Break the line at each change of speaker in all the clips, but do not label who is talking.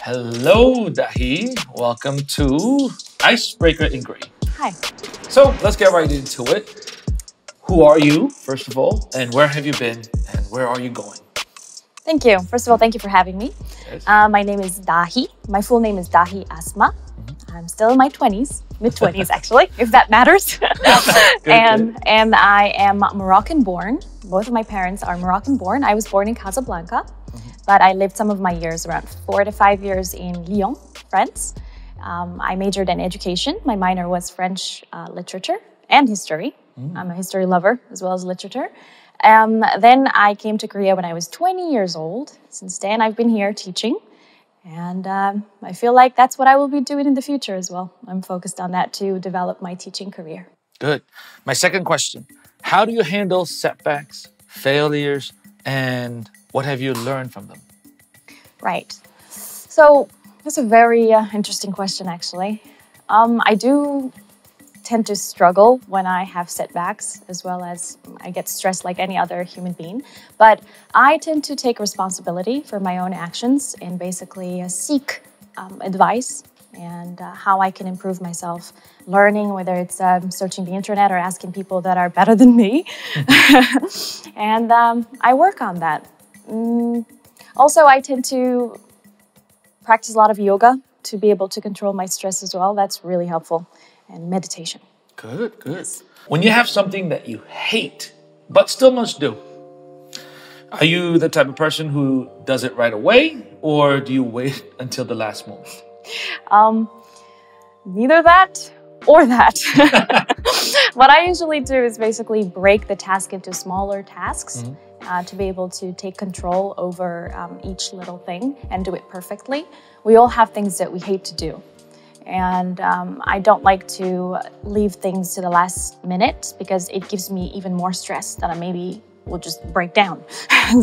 Hello, Dahi. Welcome to Ice Breaker.
Hi.
So let's get right into it. Who are you, first of all, and where have you been, and where are you going?
Thank you. First of all, thank you for having me.
Yes.
My name is Dahi. My full name is Dahi Asmae. I'm still in my 20s, mid-20s actually, if that matters. And I am Moroccan born. Both of my parents are Moroccan born. I was born in Casablanca, but I lived some of my years, around 4 to 5 years in Lyon, France. I majored in education. My minor was French literature and history. I'm a history lover as well as literature. Then I came to Korea when I was 20 years old. Since then, I've been here teaching. And I feel like that's what I will be doing in the future as well. I'm focused on that to develop my teaching career.
Good. My second question, how do you handle setbacks, failures, and what have you learned from them?
Right. So that's a very interesting question, actually. I do tend to struggle when I have setbacks, as well as I get stressed like any other human being. But I tend to take responsibility for my own actions and basically seek advice and how I can improve myself, learning, whether it's searching the internet or asking people that are better than me. And I work on that. Also, I tend to practice a lot of yoga to be able to control my stress as well. That's really helpful. And meditation.
Good.
Yes.
When you have something that you hate, but still must do, are you the type of person who does it right away, or do you wait until the last moment?
Neither that or that. What I usually do is basically break the task into smaller tasks to be able to take control over each little thing and do it perfectly. We all have things that we hate to do. And I don't like to leave things to the last minute because it gives me even more stress that I maybe will just break down.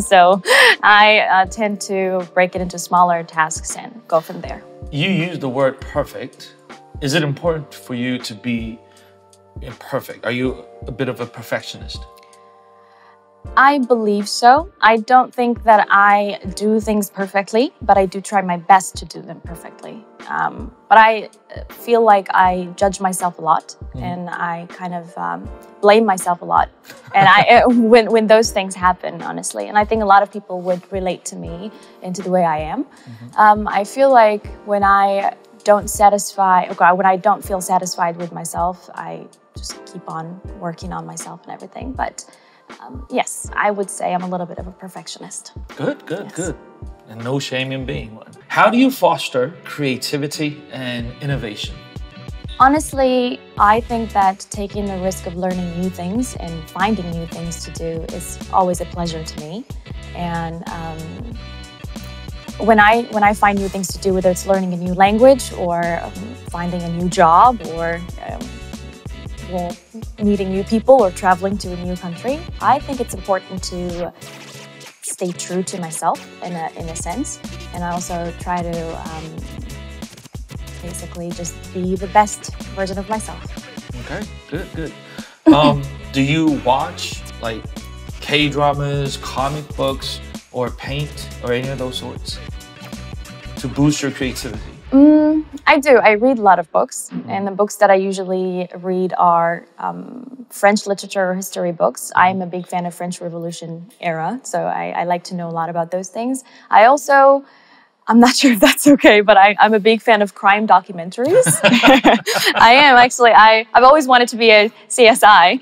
So I tend to break it into smaller tasks and go from there.
You use the word perfect. Is it important for you to be imperfect? Are you a bit of a perfectionist?
I believe so. I don't think that I do things perfectly, but I do try my best to do them perfectly. But I feel like I judge myself a lot, and I kind of blame myself a lot. And when those things happen, honestly, and I think a lot of people would relate to me into the way I am. I feel like when I don't feel satisfied with myself, I just keep on working on myself and everything. But yes, I would say I'm a little bit of a perfectionist.
Good. And no shame in being one. How do you foster creativity and innovation?
Honestly, I think that taking the risk of learning new things and finding new things to do is always a pleasure to me. And when I find new things to do, whether it's learning a new language or finding a new job or meeting new people or traveling to a new country, I think it's important to stay true to myself in a sense, and I also try to basically just be the best version of myself.
Okay, good. Do you watch like K-dramas, comic books, or paint, or any of those sorts to boost your creativity?
I do. I read a lot of books, and the books that I usually read are French literature or history books. I'm a big fan of French Revolution era, so I like to know a lot about those things. I'm not sure if that's okay, but I'm a big fan of crime documentaries. I am, actually. I've always wanted to be a CSI.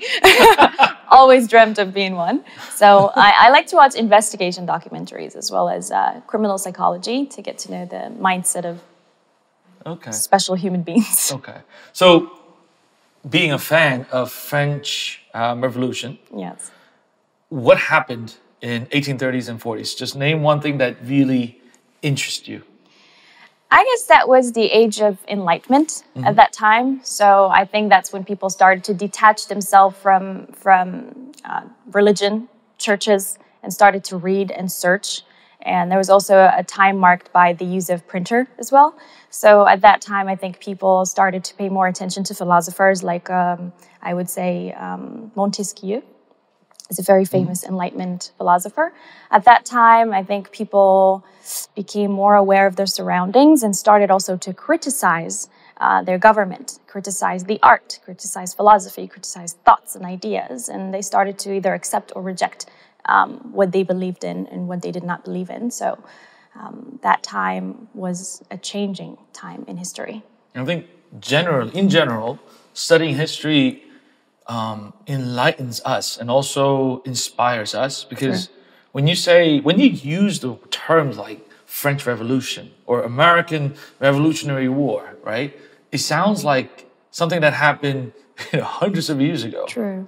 Always dreamt of being one. So I like to watch investigation documentaries as well as criminal psychology to get to know the mindset of special human beings.
Okay. So, being a fan of French Revolution,
yes.
What happened in 1830s and 40s? Just name one thing that really interests you.
I guess that was the age of enlightenment at that time. So I think that's when people started to detach themselves from religion, churches, and started to read and search. And there was also a time marked by the use of printer as well. So at that time, I think people started to pay more attention to philosophers like, I would say, Montesquieu. is a very famous Enlightenment philosopher. At that time, I think people became more aware of their surroundings and started also to criticize their government, criticize the art, criticize philosophy, criticize thoughts and ideas. And they started to either accept or reject what they believed in and what they did not believe in. So that time was a changing time in history.
I think in general, studying history enlightens us and also inspires us, because when you use the terms like French Revolution or American Revolutionary War, right? It sounds like something that happened hundreds of years ago.
True.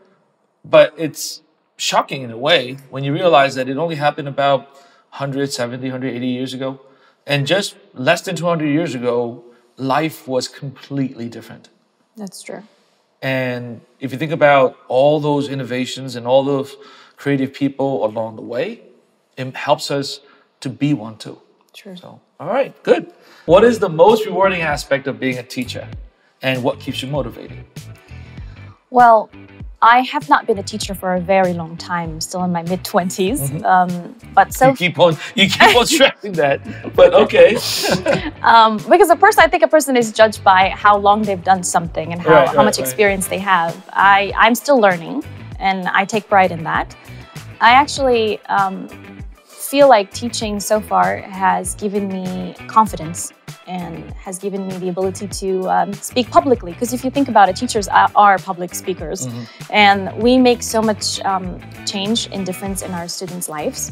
But it's shocking in a way when you realize that it only happened about 170, 180 years ago. And just less than 200 years ago, life was completely different.
That's true.
And if you think about all those innovations and all those creative people along the way, it helps us to be one too.
True.
So, all right, good. What is the most rewarding aspect of being a teacher, and what keeps you motivated?
Well, I have not been a teacher for a very long time. I'm still in my mid-20s. But so
you keep on stressing that, but okay.
Because I think a person is judged by how long they've done something and how much experience they have. I'm still learning, and I take pride in that. I actually feel like teaching so far has given me confidence and has given me the ability to speak publicly. Because if you think about it, teachers are public speakers. And we make so much change and difference in our students' lives.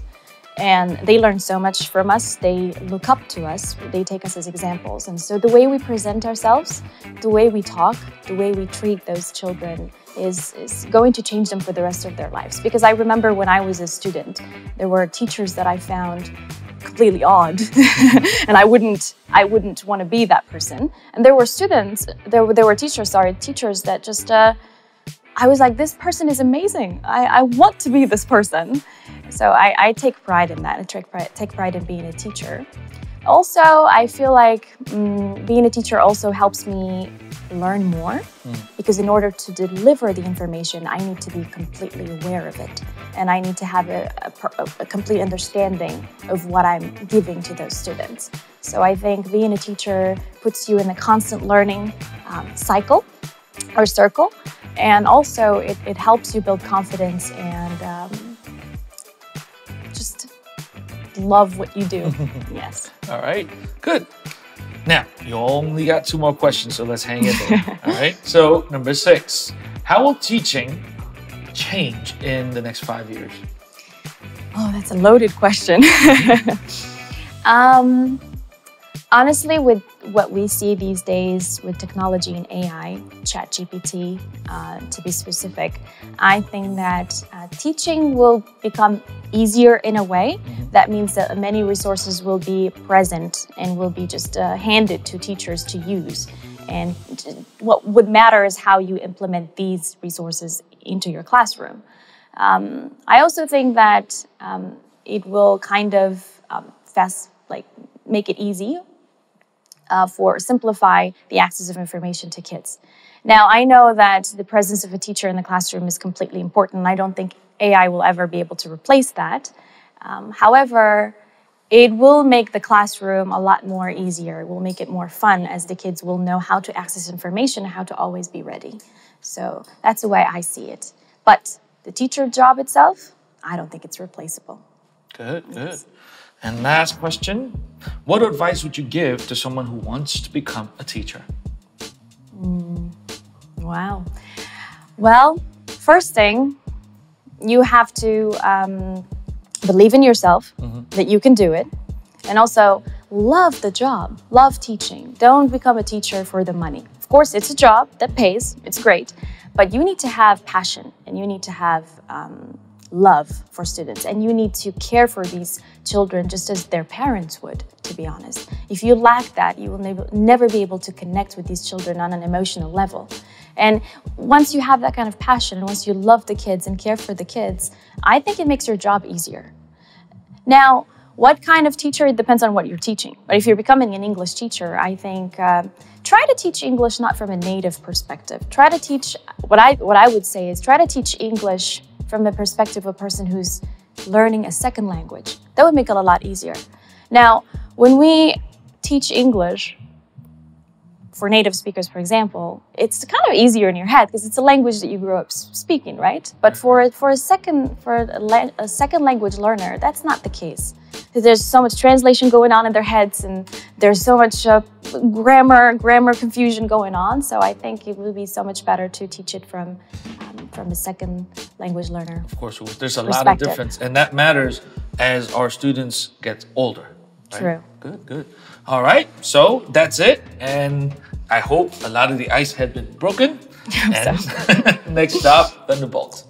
And they learn so much from us. They look up to us. They take us as examples. And so the way we present ourselves, the way we talk, the way we treat those children is going to change them for the rest of their lives. Because I remember when I was a student, there were teachers that I found completely odd, and I wouldn't want to be that person. And there were teachers that just I was like, this person is amazing. I want to be this person. So I take pride in that. I take pride in being a teacher. Also, I feel like being a teacher also helps me learn more, because in order to deliver the information, I need to be completely aware of it. And I need to have a complete understanding of what I'm giving to those students. So I think being a teacher puts you in a constant learning cycle or circle. And also it helps you build confidence and just love what you do. Yes.
All right, good. Now, you only got 2 more questions, so let's hang in there. All right. So, number 6, how will teaching change in the next 5 years?
Oh, that's a loaded question. Honestly, with what we see these days with technology and AI, ChatGPT, to be specific, I think that teaching will become easier in a way. That means that many resources will be present and will be just handed to teachers to use. And what would matter is how you implement these resources into your classroom. I also think that it will kind of make it easy simplify the access of information to kids. Now, I know that the presence of a teacher in the classroom is completely important. I don't think AI will ever be able to replace that. However, it will make the classroom a lot more easier. It will make it more fun, as the kids will know how to access information and how to always be ready. So that's the way I see it. But the teacher job itself, I don't think it's replaceable.
Good, good. And last question, what advice would you give to someone who wants to become a teacher?
Wow. Well, first thing, you have to believe in yourself, that you can do it, and also love the job, love teaching. Don't become a teacher for the money. Of course, it's a job that pays, it's great, but you need to have passion and you need to have love for students, and you need to care for these children just as their parents would, to be honest. If you lack that, you will never be able to connect with these children on an emotional level. And once you have that kind of passion, once you love the kids and care for the kids, I think it makes your job easier. Now, what kind of teacher? It depends on what you're teaching. But if you're becoming an English teacher, I think try to teach English not from a native perspective. Try to teach, what I would say is try to teach English from the perspective of a person who's learning a second language. That would make it a lot easier. Now, when we teach English for native speakers, for example, it's kind of easier in your head because it's a language that you grew up speaking, right? But for a second language learner, that's not the case. There's so much translation going on in their heads, and there's so much grammar confusion going on. So I think it would be so much better to teach it from a second language learner.
Of course, there's a lot of difference, and that matters as our students get older. Right?
True.
Good. All right, so that's it, and I hope a lot of the ice had been broken. And next stop, Thunderbolt.